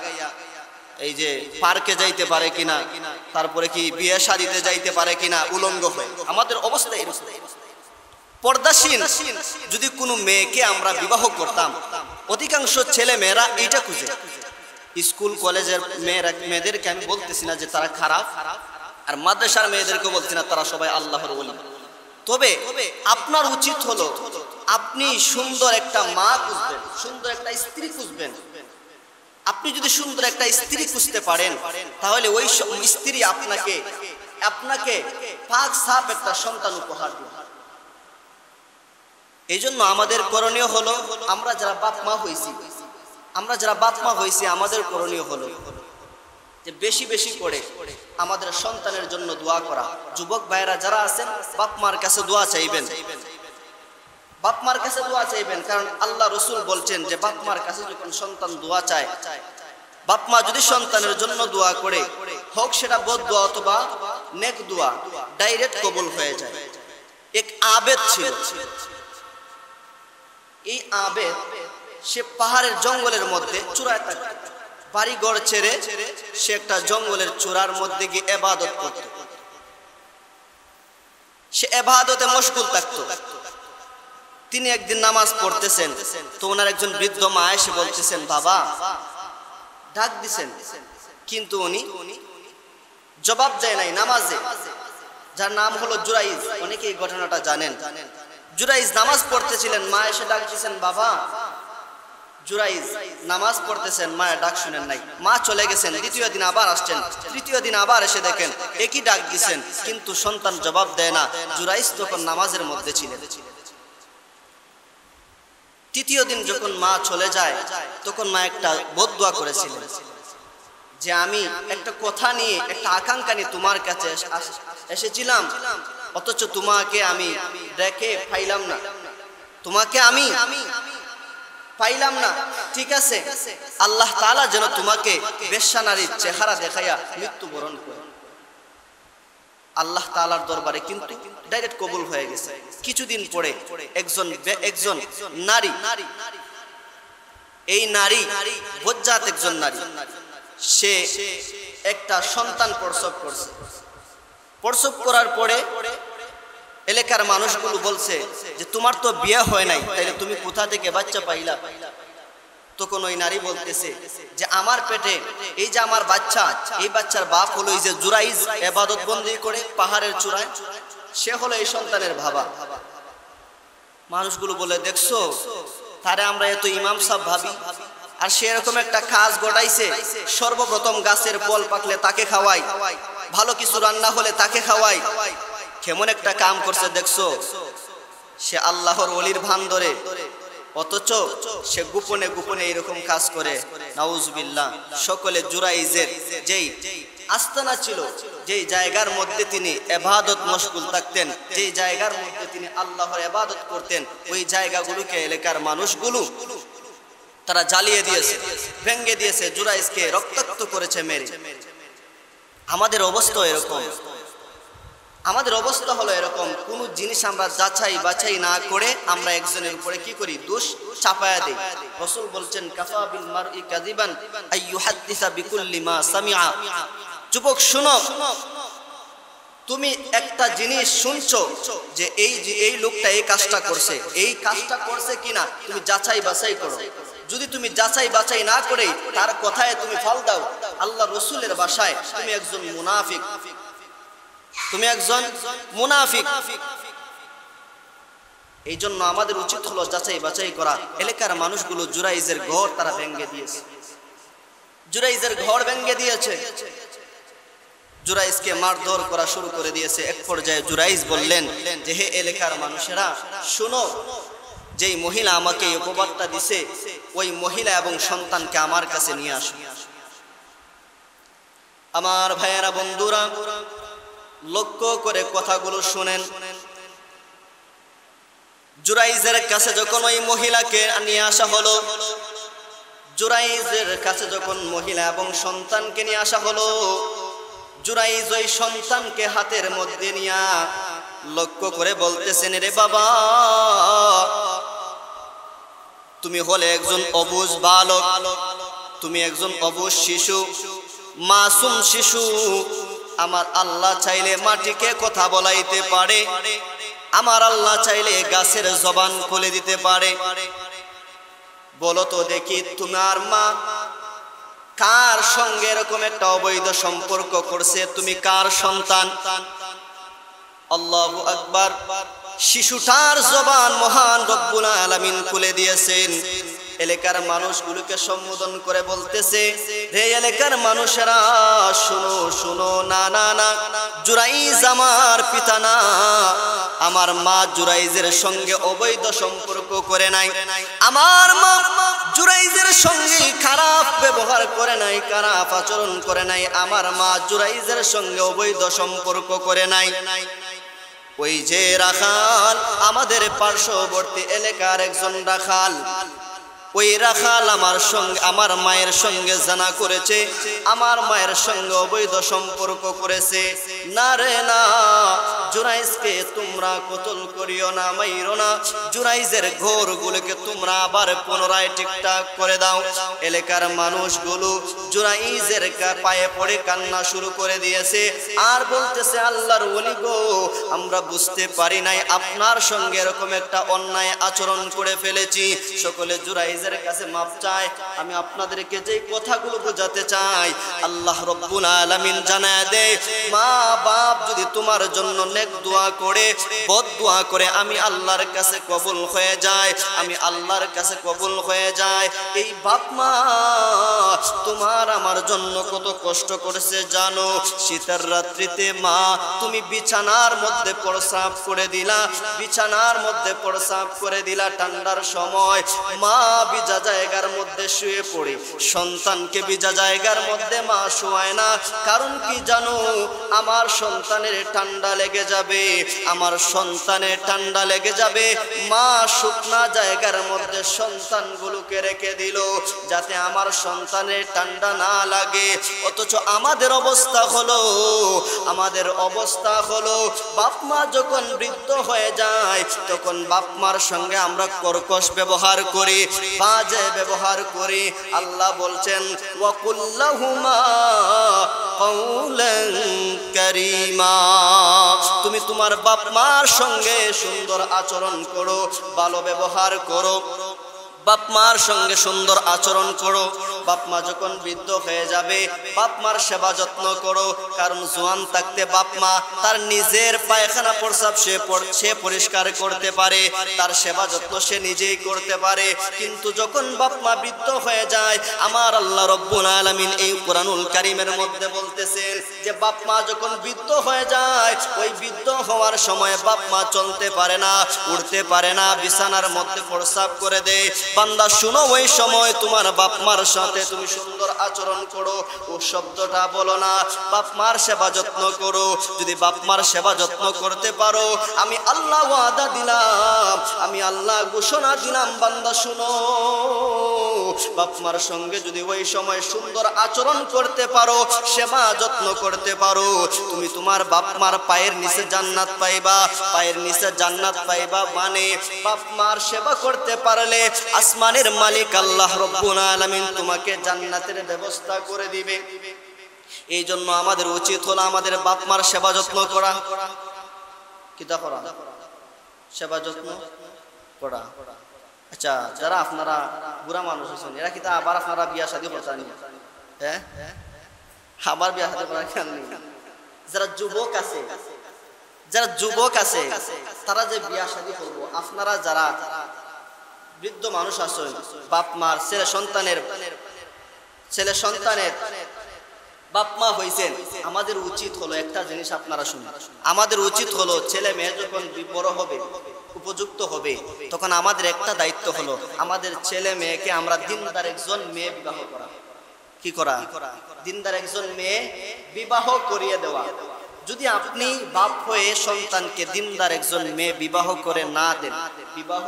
এই যে পার্কে যাইতে পারে কিনা, তারপরে কি বিয়ে শাদিতে যাইতে পারে কিনা, উলঙ্গ হয়ে। আমাদের অবস্থা এরকম। পর্দাশীল যদি কোনো মেয়েকে আমরা বিবাহ করতাম, অধিকাংশ ছেলে মেয়েরা এইটা খুঁজে। স্কুল কলেজের মেয়েদেরকে আমি বলতেছি না যে তারা খারাপ, আর মাদ্রাসার মেয়েদেরকে বলছি না তারা সবাই আল্লাহর ওলি। তবে আপনার উচিত হলো আপনি সুন্দর একটা মা খুঁজবেন, সুন্দর একটা স্ত্রী খুঁজবেন। আপনি যদি সুন্দর একটা স্ত্রী খুঁজতে পারেন, তাহলে ওই স্ত্রী আপনাকে পাক সাফ একটা সন্তান উপহার দিবে। এই জন্য আমাদের করণীয় হলো, আমরা যারা বাপ মা হয়েছি, আমাদের করণীয় হলো যে বেশি বেশি করে আমাদের সন্তানের জন্য দোয়া করা। যুবক ভাইরা যারা আছেন, বাপ মার কাছে দোয়া চাইবেন, বাপ মার কাছে দোয়া চাইবেন। কারণ আল্লাহ রাসূল বলছেন যে বাপ মার কাছে যখন সন্তান দোয়া চায়, বাপ মা যদি সন্তানের জন্য দোয়া করে, হোক সেটা বদ দোয়া অথবা নেক দোয়া, ডাইরেক্ট কবুল হয়ে যায়। এক আবেদ ছিল, এই আবেদ সে পাহাড়ের জঙ্গলের মধ্যে চূড়ায় থাকত, বাড়ি ঘর ছেড়ে সে একটা জঙ্গলের চূড়ার মধ্যে গিয়ে ইবাদত করত। সে ইবাদতে মশগুল থাকতো। তিনি একদিন নামাজ পড়তেছেন, তো ওনার একজন বৃদ্ধ মা এসে বলতেছেন, বাবা, ডাক দিছেন, কিন্তু উনি জবাব দেয় নাই নামাজে। যার নাম হলো জুরাইজ, অনেকে এই ঘটনাটা জানেন। জুরাইজ নামাজ পড়তেছিলেন, মা এসে ডাক দিয়েছেন, বাবা। জুরাইজ নামাজ পড়তেছেন, মায়ের ডাক শুনেন নাই, মা চলে গেছেন। দ্বিতীয় দিন আবার আসছেন, তৃতীয় দিন আবার এসে দেখেন একই ডাক দিয়েছেন, কিন্তু সন্তান জবাব দেয় না। জুরাইজ তখন নামাজের মধ্যে ছিলেন। তৃতীয় দিন যখন মা চলে যায়, তখন মা একটা বদদুয়া করেছিলেন যে আমি একটা কথা নিয়ে, একটা আকাঙ্ক্ষা নিয়ে তোমার কাছে এসেছিলাম, অথচ তোমাকে আমি দেখে পাইলাম না, তোমাকে আমি পাইলাম না। ঠিক আছে, আল্লাহ তাআলা যেন তোমাকে বেশ্যা নারীর চেহারা দেখাইয়া মৃত্যুবরণ করে। আল্লাহ তাআলার দরবারে কিন্তু ডাইরেক্ট কবুল হয়ে গেছে। কিছুদিন পরে একজন নারী, এই নারী বজ্জাত একজন নারী, সে একটা সন্তান প্রসব করছে। প্রসব করার পরে এলাকার মানুষগুলো বলছে যে তোমার তো বিয়ে হয় নাই, তাইলে তুমি কোথা থেকে বাচ্চা পাইলা? তখন ওই নারী বলতেছে যে আমার পেটে এই যে আমার বাচ্চা, এই বাচ্চার বাপ হলো এই যে জুরাইজ, ইবাদত বন্দি করে পাহাড়ের চূড়ায়, সে হলো এই সন্তানের বাবা। মানুষগুলো বলে দেখছো, তারে আমরা এত ইমাম সাহেব ভাবি, আর সে এরকম একটা কাজ ঘটাইছে, সর্বপ্রথম গাছের ফল পাকলে তাকে খাওয়াই, ভালো কিছু রান্না হলে তাকে খাওয়াই, কেমন একটা কাম করছে দেখছো। সে আল্লাহর ওলির ভান ধরে, অথচ সে গোপনে গোপনে এরকম কাজ করে। নাউজুবিল্লাহ। সকলে জুরাইজের যেই আস্তানা ছিল, যেই জায়গার মধ্যে তিনি ইবাদত মশগুল থাকতেন, যেই জায়গার মধ্যে তিনি আল্লাহর ইবাদত করতেন, ওই জায়গাগুলোকে এলাকার মানুষগুলো তারা জ্বালিয়ে দিয়েছে, ভেঙে দিয়েছে, জুরাইজকে রক্তাক্ত করেছে মেরে। আমাদের অবস্থা এরকম, আমাদের অবস্থা হলো এরকম। কোন জিনিস আমরা যাচাই বাছাই না করে আমরা একজনের উপরে কি করি? দোষ চাপায়া দেই। রাসূল বলছেন কাফা বিল মারই কাযিবান আইয়ুহাদ্দিসা বিকুল্লি মা সামিআ। যুবক শুনো, তুমি একটা জিনিস শুনছো যে এই লোকটা এই কাজটা করছে, এই কাজটা করছে কিনা তুমি যাচাই বাছাই করো। যদি তুমি যাচাই বাছাই না করে তার কথায় তুমি ফল দাও, আল্লাহ রাসূলের ভাষায় তুমি একজন মুনাফিক, তুমি একজন মুনাফিক। এই জন্য আমাদের উচিত হলো যাচাই বাছাই করা। এলাকার মানুষগুলো জুরাইজের ঘর তারা ভেঙে দিয়েছে, জুরাইজের ঘর ভেঙে দিয়েছে, জুরাইজকে মারধর করা শুরু করে দিয়েছে। এক পর্যায়ে জুরাইজ বললেন যে হে এলাকার মানুষেরা শুনো, যেই মহিলা আমাকে এই উপবাদটা দিছে, ওই মহিলা এবং সন্তানকে আমার কাছে নিয়ে আসো। আমার ভাইয়েরা, বন্ধুরা, লক্ষ্য করে কথাগুলো শুনেন। জুরাইজের কাছে যখন ওই মহিলাকে নিয়ে আসা হলো, জুরাইজের কাছে যখন মহিলা এবং সন্তানকে নিয়ে আসা হলো, জুরাইজ ওই সন্তানকে হাতের মধ্যে নিয়া লক্ষ্য করে বলতেছেন, রে বাবা, তুমি হলে একজন অবুঝ বালক, তুমি একজন অবুঝ শিশু, মাসুম শিশু। আমার আল্লাহ চাইলে মাটিকে কথা বলাইতে পারে, আমার আল্লাহ চাইলে গাছের জবান খুলে দিতে পারে। বলো তো দেখি, তোমার মা কার সঙ্গে এরকম একটা অবৈধ সম্পর্ক করছে? তুমি কার সন্তান? আল্লাহু আকবার। শিশুটার জবান মহান রব্বুল আলামিন খুলে দিয়েছেন। এলাকার মানুষগুলোকে সম্বোধন করে বলতেছে, হে এলাকার মানুষেরা শুনো শুনো, না না না, জুরাইজ আমার পিতা না, আমার মা জুরাইজের সঙ্গে অবৈধ সম্পর্ক করে নাই, আমার মা জুরাইজের সঙ্গে খারাপ ব্যবহার করে নাই, খারাপ আচরণ করে নাই, আমার মা জুরাইজের সঙ্গে অবৈধ সম্পর্ক করে নাই। ওই যে রাখাল, আমাদের পার্শ্ববর্তী এলাকার একজন রাখাল, ওই রাখাল আমার মায়ের সঙ্গে জানা করেছে, আমার মায়ের সঙ্গে অবৈধ সম্পর্ক করেছে। না রে না, জুরাইজকে তোমরা কতল করিও না, মাইরো না, জুরাইজের ঘরগুলোকে তোমরা আবার পুনরায় ঠিকঠাক করে দাও। এলাকার মানুষগুলো জুরাইজের পায়ে পড়ে কান্না শুরু করে দিয়েছে, আর বলতেছে, আল্লাহর ওলি গো, আমরা বুঝতে পারি নাই আপনার সঙ্গে এরকম একটা অন্যায় আচরণ করে ফেলেছি। সকলে জুরাইজের কাছে মাপ চায়। আমি আপনাদেরকে যে কথাগুলো বোঝাতে চাই, আল্লাহ রব্বুল আলামিন জানায় দেয়, মা বাপ যদি তোমার জন্য নেক দোয়া করে বদ দোয়া করে আমি আল্লাহর কাছে কবুল হয়ে যায়, আমি আল্লাহর কাছে কবুল হয়ে যায়। এই বাপ মা তোমার আমার জন্য কত কষ্ট করেছে জানো? শীতের রাত্রিতে মা তুমি বিছানার মধ্যে প্রস্রাব করে দিলা, বিছানার মধ্যে প্রস্রাব করে দিলা, ঠান্ডার সময় মা ভিজা জায়গার মধ্যে শুয়ে পড়ে, সন্তানকে ভিজা জায়গার মধ্যে মা শোয়ায় না। কারণ কি জানো? আমার সন্তানের ঠান্ডা লেগে যাবে, আমার সন্তানের ঠান্ডা লেগে যাবে। মা শুকনা জায়গার মধ্যে সন্তানগুলোকে রেখে দিল যাতে আমার সন্তানের ঠান্ডা না লাগে। অথচ আমাদের অবস্থা হলো, আমাদের অবস্থা হলো বাপ মা যখন বৃদ্ধ হয়ে যায় তখন বাপ মার সঙ্গে আমরা কর্কশ ব্যবহার করি, বাজে ব্যবহার করি। আল্লাহ বলছেন ওয়াকুল্লাহুমা কাওলান কারীমা, তুমি তোমার বাপ মার সঙ্গে সুন্দর আচরণ করো, ভালো ব্যবহার করো, বাপ মার সঙ্গে সুন্দর আচরণ করো। বাপ মা যখন বৃদ্ধ হয়ে যাবে বাপ মার সেবা যত্ন করো। কারণ জোয়ান থাকতে বাপ মা তার নিজের পায়খানা প্রস্রাব সে পরিষ্কার করতে পারে, তার সেবা যত্ন সে নিজেই করতে পারে। কিন্তু যখন বাপ মা বৃদ্ধ হয়ে যায়, আমার আল্লাহ রব্বুল আলামিন এই কোরআনুল কারীমের মধ্যে বলতেছেন যে বাপ মা যখন বৃদ্ধ হয়ে যায়, ওই বৃদ্ধ হওয়ার সময় বাপ মা চলতে পারে না, উঠতে পারে না, বিছানার মধ্যে প্রস্রাব করে দেয়। বান্দা শুনো, ওই সময় তোমার বাপ মার সাথে তুমি সুন্দর আচরণ করো, ও শব্দটা বলো না, বাপ মার সেবা যত্ন করো। যদি বাপ মার সেবা যত্ন করতে পারো, আমি আল্লাহ ওয়াদা দিলাম, আমি আল্লাহ ঘোষণা দিলাম, বান্দা শুনো, বাপ মার সঙ্গে যদি ওই সময় সুন্দর আচরণ করতে পারো, সেবা যত্ন করতে পারো, তুমি তোমার বাপ মার পায়ের নিচে জান্নাত পাইবা। পায়ের নিচে জান্নাত পাইবা মানে বাপ মার সেবা করতে পারলে আসমানের মালিক আল্লাহ রব্বুল আলামিন তোমাকে জান্নাতের ব্যবস্থা করে দিবে। এই জন্য আমাদের উচিত হলো আমাদের বাপ মার সেবা যত্ন করা। কিতা করা? সেবা যত্ন করা। আচ্ছা, যারা আপনারা বুড়া মানুষ আছেন, এরা কিতা আবার আপনারা বিয়া শাদী করতেন? হ্যাঁ, আবার বিয়া শাদী করার খেয়াল নেই। যারা যুবক আছে, যারা যুবক আছে তারা যে বিয়া শাদী করবো, আপনারা যারা বৃদ্ধ মানুষ আছেন, বাপ মার ছেলে সন্তানের বাপ মা হয়েছেন, আমাদের উচিত হলো একটা জিনিস আপনারা শুনুন, আমাদের উচিত হলো ছেলে মেয়ে যখন বড় হবে, উপযুক্ত হবে, তখন আমাদের একটা দায়িত্ব হলো আমাদের ছেলে মেয়েকে আমরা দিনদার একজন মেয়ে বিবাহ করা। কি করা? দিনদার একজন মেয়ে বিবাহ করিয়ে দেওয়া। যদি আপনি বাপ হয়ে সন্তানকে দিনদার একজন মেয়ে বিবাহ করে না দেন, বিবাহ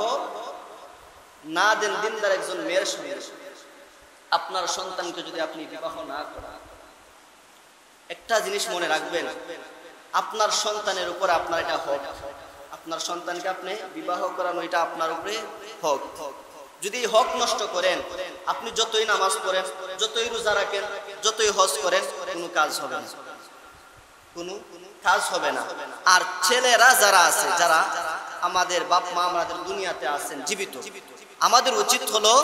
না দেন দিনদার একজন মেয়ের সঙ্গে, আপনার সন্তানকে যদি আপনি বিবাহ না করেন, একটা জিনিস মনে রাখবেন, আপনার সন্তানের উপরে আপনার এটা হক। আপনার সন্তানকে আপনি বিবাহ করানো এটা আপনার উপরে হক। যদি হক নষ্ট করেন, আপনি যতই নামাজ পড়েন, যতই রোজা রাখেন, যতই হজ করেন, কোনো কাজ হবে না, কোনো কাজ হবে না। আর ছেলেরা যারা আছে, যারা আমাদের বাপ মা আমাদের দুনিয়াতে আছেন জীবিত, আমাদের উচিত হলো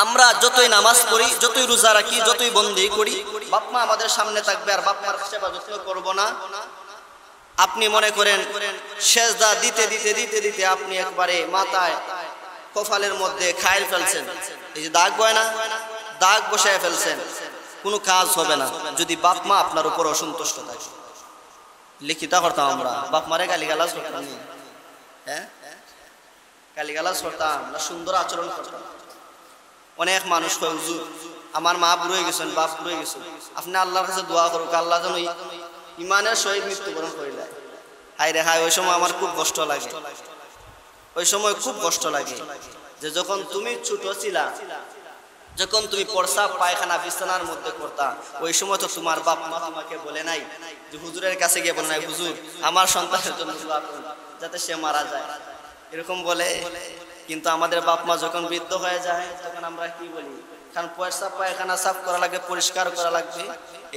আমরা যতই নামাজ পড়ি, যতই রোজা রাখি, যতই বন্দি করি, বাপ মা আমাদের সামনে থাকবে আর বাপ মার সেবা যত্ন করব না। আপনি মনে করেন সেজদা দিতে দিতে দিতে দিতে আপনি একবারে মাথায় কপালের মধ্যে খায়ের ফেলছেন, এই যে দাগ বয় না, দাগ বসায় ফেলছেন, কোনো কাজ হবে না যদি বাপ মা আপনার উপর অসন্তুষ্ট থাকে। লিখিত করতাম আমরা, বাপ মারে গালিগালাজ করতাম, হ্যাঁ গালিগালাজ করতাম না, সুন্দর আচরণ করতাম। অনেক মানুষ কয় হুজুর আমার মা বুড়ো হয়ে গেছেন, বাপ বুড়ো হয়ে গেছেন, আপনি আল্লাহর কাছে দোয়া করুক আল্লাহ যেন ইমানের সহিত মৃত্যুবরণ করে দেয়। হায় রে হায়, ওই সময় আমার খুব কষ্ট লাগে, ওই সময় খুব কষ্ট লাগে যে যখন তুমি ছোট ছিলা, যখন তুমি প্রস্রাব পায়খানা বিছানার মধ্যে করতা, ওই সময় তো তোমার বাপ মা তোমাকে বলে নাই যে হুজুরের কাছে গিয়ে বলে নাই হুজুর আমার সন্তানের জন্য দোয়া করুন যাতে সে মারা যায়, এরকম বলে। কিন্তু আমাদের বাপ মা যখন বৃদ্ধ হয়ে যায় তখন আমরা কি বলি? কারণ প্রস্রাব পায়খানা সাফ করা লাগবে, পরিষ্কার করা লাগবে,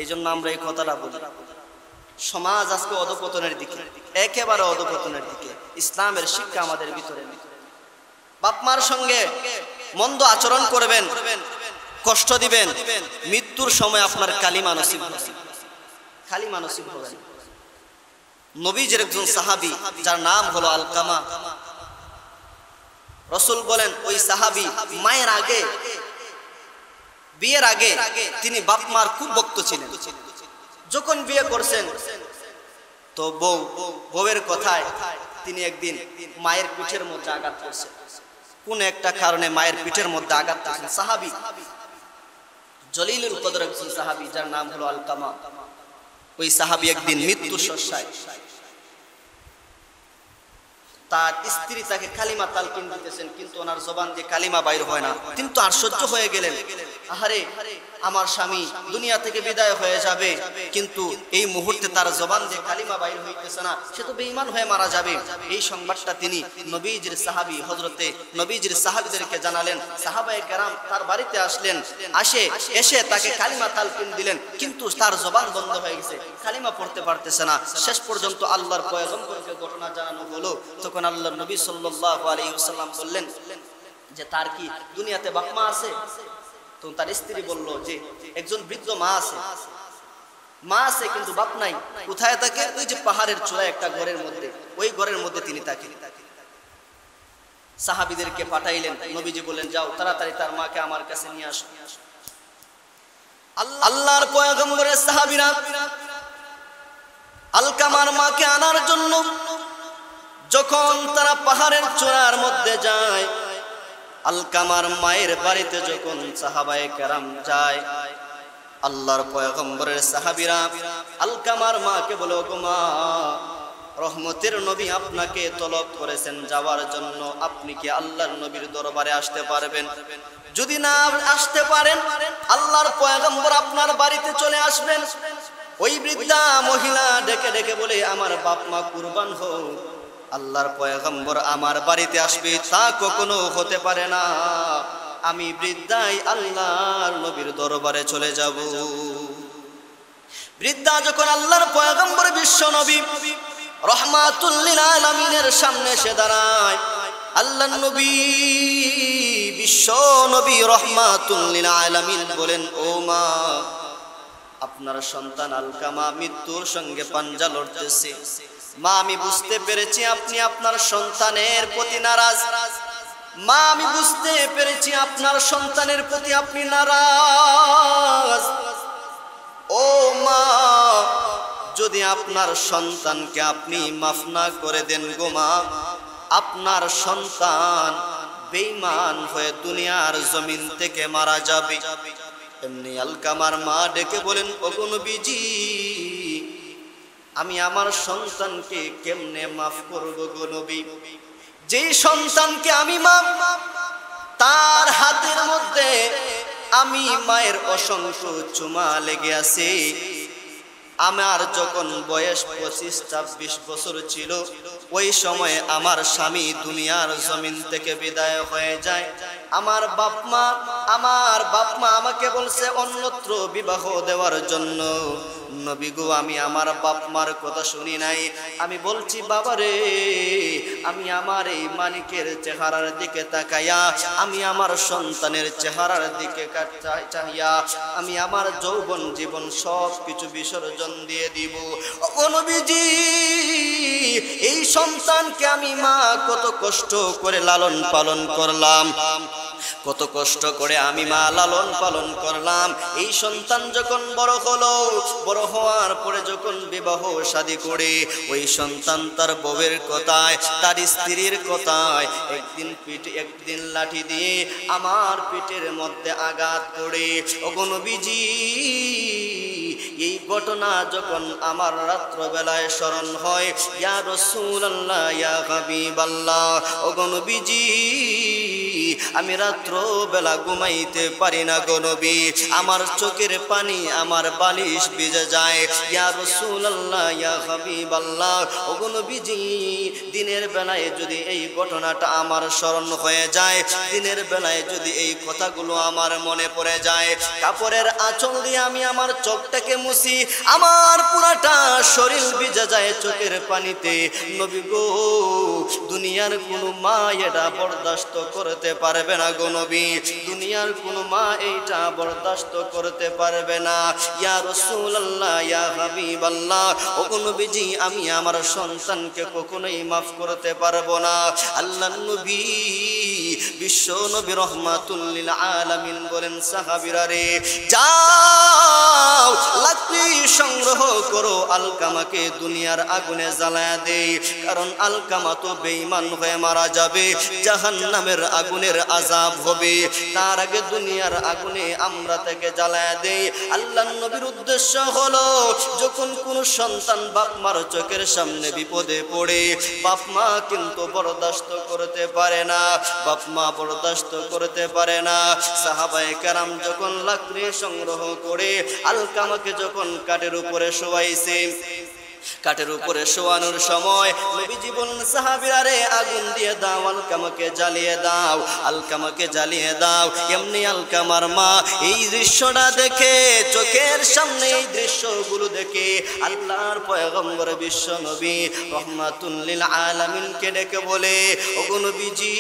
এই জন্য আমরা এই কথাটা বলি। সমাজ আজকে অধপতনের দিকে, একেবারে অধপতনের দিকে। ইসলামের শিক্ষা আমাদের ভিতরে নেই। বাপ মার সঙ্গে মন্দ আচরণ করবেন, কষ্ট দিবেন, মৃত্যুর সময় আপনার কালিমা নসিব হবে, কালিমা নসিব হবে। নবীজির একজন সাহাবী যার নাম হলো আলকামা। রাসূল বলেন ওই সাহাবী মায়ের আগে, বিয়ের আগে তিনি বাপ মার খুব ভক্ত ছিলেন। যখন বিয়ে করছেন তো বউয়ের কথায় তিনি একদিন মায়ের পিঠের মধ্যে আঘাত করছেন। কোন একটা কারণে মায়ের পিঠের মধ্যে আঘাত করছেন। সাহাবী, জলিলুল কদর একজন সাহাবী যার নাম হলো আলকামা। ওই সাহাবী একদিন মৃত্যু শয্যায়, তার স্ত্রী তাকে কালিমা তালকিন দিতেছেন, কিন্তু ওনার জবান দিয়ে কালিমা বাইর হয় না। কিন্তু আর সহ্য হয়ে গেলেন, আহারে আমার স্বামী দুনিয়া থেকে বিদায় হয়ে যাবে, কিন্তু এই মুহূর্তে তার জবান দিয়ে কালিমা বাইর হইতেছে না, সে তো বেঈমান হয়ে মারা যাবে। এই সংবাদটা তিনি নবীজির সাহাবী হযরতে নবীজির সাহাবীদেরকে জানালেন। সাহাবায়ে কেরাম তার বাড়িতে আসলেন, এসে তাকে কালিমা তালকিন দিলেন, কিন্তু তার জবান বন্ধ হয়ে গেছে, কালিমা পড়তে পারতেছে না। শেষ পর্যন্ত আল্লাহর পয়গম্বরকে ঘটনা জানানো হলো। তখন আল্লাহর নবী সাল্লাল্লাহু আলাইহি ওয়াসাল্লাম বললেন যে তার কি দুনিয়াতে বাপ মা আছে? তো তার স্ত্রী বলল যে একজন বৃদ্ধ মা আছে কিন্তু বাপ নাই। কোথায় থাকে? ওই যে পাহাড়ের চূড়ায় একটা ঘরের মধ্যে, ওই ঘরের মধ্যে তিনি থাকে। সাহাবীদেরকে পাঠাইলেন, নবীজি বললেন যাও তাড়াতাড়ি তার মাকে আমার কাছে নিয়ে আসো। আল্লাহর পয়গম্বরের সাহাবীরা আলকামার মাকে আনার জন্য যখন তারা পাহাড়ের চূড়ার মধ্যে যায়, আলকামার মায়ের বাড়িতে যখন সাহাবায়ে কেরাম যায়, আল্লাহর পয়গম্বরের সাহাবীরা আলকামার মাকে বলে, ওগো মা, রহমতের নবী আপনাকে তলব করেছেন যাওয়ার জন্য, আপনি কি আল্লাহর নবীর দরবারে আসতে পারবেন? যদি না আসতে পারেন আল্লাহর পয়গম্বর আপনার বাড়িতে চলে আসবেন। ওই বৃদ্ধা মহিলা ডেকে ডেকে বলে, আমার বাপ মা কুরবান হোক, আল্লাহর পয়গম্বর আমার বাড়িতে আসবে তা কখনো হতে পারে না। আমি বৃদ্ধাই আল্লাহর নবীর দরবারে চলে যাব। বৃদ্ধা যখন আল্লাহর পয়গম্বর বিশ্ব নবী রহমাতুল লিল আলামিনের সামনে এসে দাঁড়ায়, আল্লাহর নবী বিশ্ব নবী রহমাতুল লিল আলামিন বলেন, ও মা, আপনার সন্তান আলকামা মৃত্যুর সঙ্গে পাঞ্জা লড়তেছে। মা, আমি বুঝতে পেরেছি আপনি আপনার সন্তানের প্রতি নারাজ। মা, আমি বুঝতে পেরেছি আপনার সন্তানের প্রতি আপনি নারাজ। ও মা, যদি আপনার সন্তানকে আপনি মাফ না করে দেন গো মা, আপনার সন্তান বেঈমান হয়ে দুনিয়ার জমিন থেকে মারা যাবে। এমনি আলকামার মা ডেকে বলেন, ওগো নবীজি, আমি আমার সন্তানকে কেমনে মাফ করব গো নবী? যেই সন্তানকে আমি মা, তার হাতের মধ্যে আমি মায়ের অসংখ্য চুমা লেগে আছে। আমার যখন বয়স 25-26 বছর ছিল, ওই সময় আমার স্বামী দুনিয়ার জমিন থেকে বিদায় হয়ে যায়। আমার বাপ মা আমাকে বলছে অন্যত্র বিবাহ দেওয়ার জন্য। নবী গো, আমি আমার বাপ মার কথা শুনি নাই। আমি বলছি, বাবা রে, আমি আমার এই মানিকের চেহারার দিকে তাকাইয়া, আমি আমার সন্তানের চেহারার দিকে চাইয়া আমি আমার যৌবন জীবন সব কিছু বিসর্জন দিয়ে দিব। ও নবীজি, এই সন্তানকে আমি মা কত কষ্ট করে লালন পালন করলাম, কত কষ্ট করে আমি মা লালন পালন করলাম। এই সন্তান যখন বড় হলো, বড় হওয়ার পরে যখন বিবাহ শাদী করে, ওই সন্তান তার বউয়ের কথায়, তার স্ত্রীর কথায় একদিন লাঠি দিয়ে আমার পিঠের মধ্যে আঘাত করে। ওগো নবীজি, এই ঘটনা যখন আমার রাত্রবেলায় স্মরণ হয়, ইয়া রাসূলুল্লাহ, ইয়া হাবিবাল্লাহ, ওগো নবীজি, আমি রাত্র বেলা ঘুমাইতে পারি না গো নবী। আমার চোখের পানি আমার বালিশ ভিজে যায়। ইয়া রাসূলুল্লাহ, ইয়া হাবিবাল্লাহ, ওগো নবীজি, দিনের বেলায় যদি এই ঘটনাটা আমার স্মরণ হয়ে যায়, দিনের বেলায় যদি এই কথাগুলো আমার মনে পড়ে যায়, কাপড়ের আঁচল দিয়ে আমি আমার চোখটাকে মুছি, আমার পুরাটা শরীর ভিজে যায় চোখের পানিতে। নবী গো, দুনিয়ার কোনো মা এটা বরদাস্ত করতে পারে পারবে না গো নবী, দুনিয়ার কোনো মা এইটা বরদাস্ত করতে পারবে না। ইয়া রাসূলুল্লাহ, ইয়া হাবিবাল্লাহ, ও নবীজি আমি আমার সন্তানকে কখনোই মাফ করতে পারবো না। আল্লাহর নবী বিশ্ব নবী রহমাতুল লিল আলামিন বলেন, সাহাবীরা রে যাও লাকড়ি সংগ্রহ করো, আলকামাকে দুনিয়ার আগুনে জ্বালায়া দে, কারণ আলকামা তো বেঈমান হয়ে মারা যাবে, জাহান্নামের আগুনের আযাব হবে, তার আগে দুনিয়ার আগুনে আমরা তাকে জ্বালায়া দেই। আল্লাহর নবীর উদ্দেশ্য হলো যখন কোন সন্তান বাপ মার চোখের সামনে বিপদে পড়ে, বাপ মা কিন্তু বরদাস্ত করতে পারে না, বাপ মা বরদাস্ত করতে পারে না। সাহাবায়ে কেরাম যখন লাকড়ি সংগ্রহ করে আলকামাকে যখন কাঠের উপরে শোয়াইছে, কাঠের উপরে শোয়ানোর সময় নবীজি বলেন, সাহাবীরা রে আগুন দিয়ে দাও, আলকামাকে জ্বালিয়ে দাও, আলকামাকে জ্বালিয়ে দাও। এমনি আলকামার মা এই দৃশ্যটা দেখে, চোখের সামনে এই দৃশ্যগুলো দেখে আল্লাহর পয়গম্বর বিশ্ব নবী রহমাতুল লিল আলামিনকে ডেকে বলে, ওগো নবীজি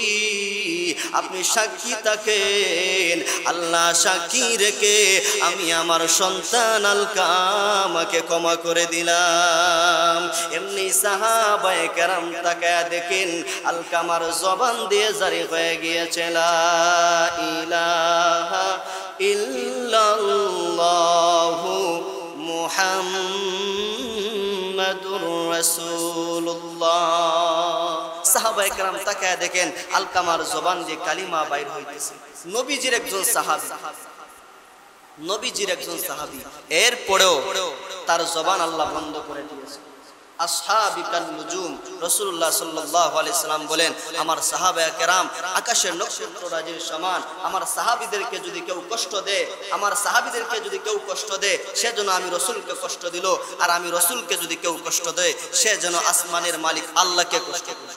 আপনি সাক্ষী থাকেন, আল্লাহ সাক্ষী রেখে আমি আমার সন্তান আলকামাকে ক্ষমা করে দিলাম। এমনি সাহাবায়ে কেরাম তাকায়া দেখেন আলকামার জবান দিয়ে জারি হয়ে গিয়েছে, লা ইলাহা ইল্লাল্লাহু মুহাম্মাদুর রাসূলুল্লাহ। সাহাবায়ে কেরাম তাকায়া দেখেন আলকামার জবান দিয়ে কালিমা বাইর হইতেছে। নবীজির একজন সাহাবী, নবীজির একজন সাহাবী, এরপরেও তার জবান আল্লাহ বন্ধ করে দিয়েছে। আসহাবিকান নুজুম, রাসূলুল্লাহ সাল্লাল্লাহু আলাইহি সাল্লাম বলেন, আমার সাহাবায়ে কেরাম আকাশের নক্ষত্ররাজির সমান। আমার সাহাবীদেরকে যদি কেউ কষ্ট দেয়, আমার সাহাবীদেরকে যদি কেউ কষ্ট দেয়, সে যেন আমি রাসূলকে কষ্ট দিল, আর আমি রাসূলকে যদি কেউ কষ্ট দেয়, সে যেন আসমানের মালিক আল্লাহকে কষ্ট দিল।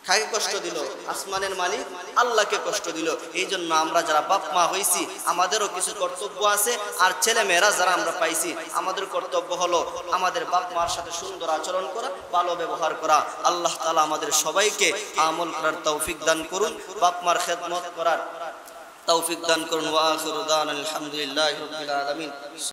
কাকে কষ্ট দিল? আসমানের মালিক আল্লাহকে কষ্ট দিল। এই জন্য আমরা যারা বাপ মা হয়েছি আমাদেরও কিছু কর্তব্য আছে, আর ছেলে মেয়েরা যারা আমরা পাইছি আমাদের কর্তব্য হলো আমাদের বাপ মার সাথে সুন্দর আচরণ করা, ভালো ব্যবহার করা। আল্লাহ তাআলা আমাদের সবাইকে আমল করার তৌফিক দান করুন, বাপ মার খেদমত করার তৌফিক দান করুন। ওয়া আখিরু দাওয়ানা আলহামদুলিল্লাহি রাব্বিল আলামিন।